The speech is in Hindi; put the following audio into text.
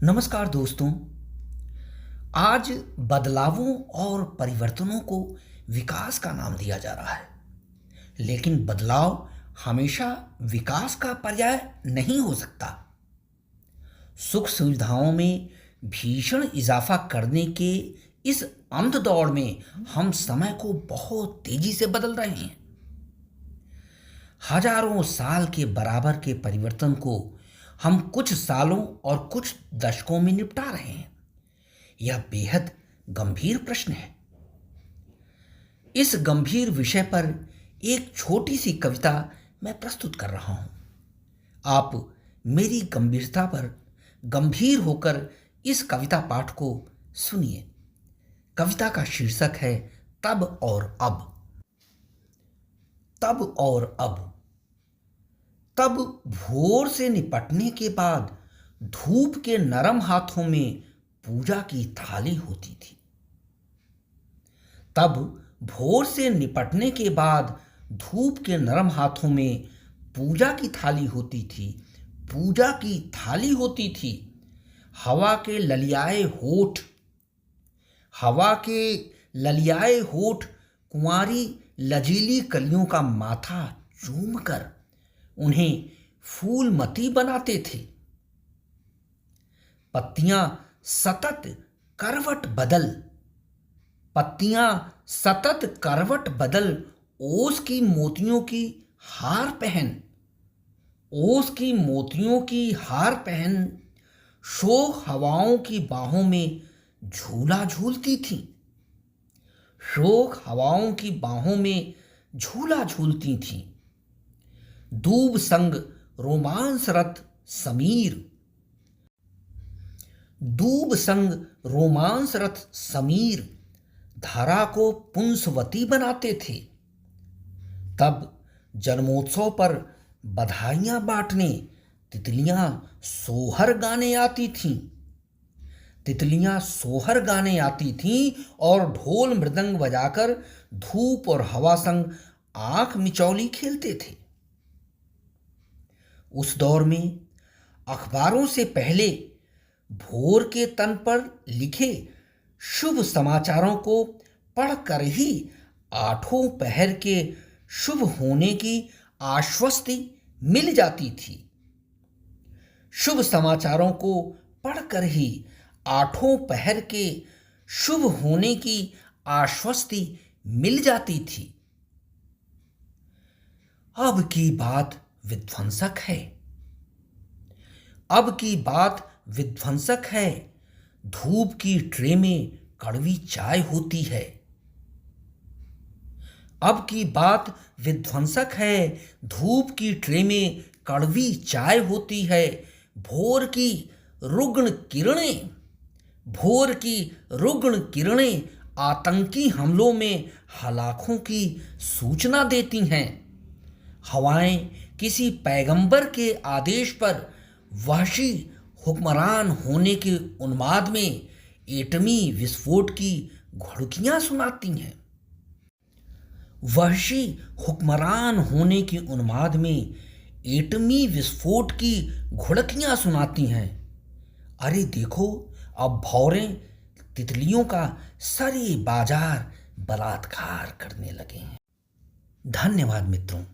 नमस्कार दोस्तों। आज बदलावों और परिवर्तनों को विकास का नाम दिया जा रहा है, लेकिन बदलाव हमेशा विकास का पर्याय नहीं हो सकता। सुख सुविधाओं में भीषण इजाफा करने के इस अंध दौड़ में हम समय को बहुत तेजी से बदल रहे हैं। हजारों साल के बराबर के परिवर्तन को हम कुछ सालों और कुछ दशकों में निपटा रहे हैं। यह बेहद गंभीर प्रश्न है। इस गंभीर विषय पर एक छोटी सी कविता मैं प्रस्तुत कर रहा हूं। आप मेरी गंभीरता पर गंभीर होकर इस कविता पाठ को सुनिए। कविता का शीर्षक है तब और अब। तब और अब। तब भोर से निपटने के बाद धूप के नरम हाथों में पूजा की थाली होती थी। तब भोर से निपटने के बाद धूप के नरम हाथों में पूजा की थाली होती थी। पूजा की थाली होती थी। हवा के ललियाए होठ, हवा के ललियाए होठ कुंवारी लजीली कलियों का माथा चूमकर उन्हें फूलमती बनाते थे। पत्तियां सतत करवट बदल, पत्तियां सतत करवट बदल ओस की मोतियों की हार पहन, ओस की मोतियों की हार पहन शोक हवाओं की बाहों में झूला झूलती थी। शोक हवाओं की बाहों में झूला झूलती थी। दूब संग रोमांसरत समीर, दूब संग रोमांसरत समीर धारा को पुंसवती बनाते थे। तब जन्मोत्सव पर बधाइयां बांटने तितलियां सोहर गाने आती थीं। तितलियां सोहर गाने आती थीं और ढोल मृदंग बजाकर धूप और हवा संग आंख मिचौली खेलते थे। उस दौर में अखबारों से पहले भोर के तन पर लिखे शुभ समाचारों को पढ़कर ही आठों पहर के शुभ होने की आश्वस्ति मिल जाती थी। शुभ समाचारों को पढ़कर ही आठों पहर के शुभ होने की आश्वस्ति मिल जाती थी। अब की बात विध्वंसक है। अब की बात विध्वंसक है। धूप की ट्रे में कड़वी चाय होती है। अब की बात विध्वंसक है। धूप की ट्रे में कड़वी चाय होती है। भोर की रुग्ण किरणें, भोर की रुग्ण किरणें आतंकी हमलों में हलाकों की सूचना देती हैं। हवाएं किसी पैगंबर के आदेश पर वहशी हुक्मरान होने के उन्माद में एटमी विस्फोट की घुड़कियां सुनाती हैं। वहशी हुक्मरान होने के उन्माद में एटमी विस्फोट की घुड़कियां सुनाती हैं। अरे देखो, अब भौरें तितलियों का सारे बाजार बलात्कार करने लगे हैं। धन्यवाद मित्रों।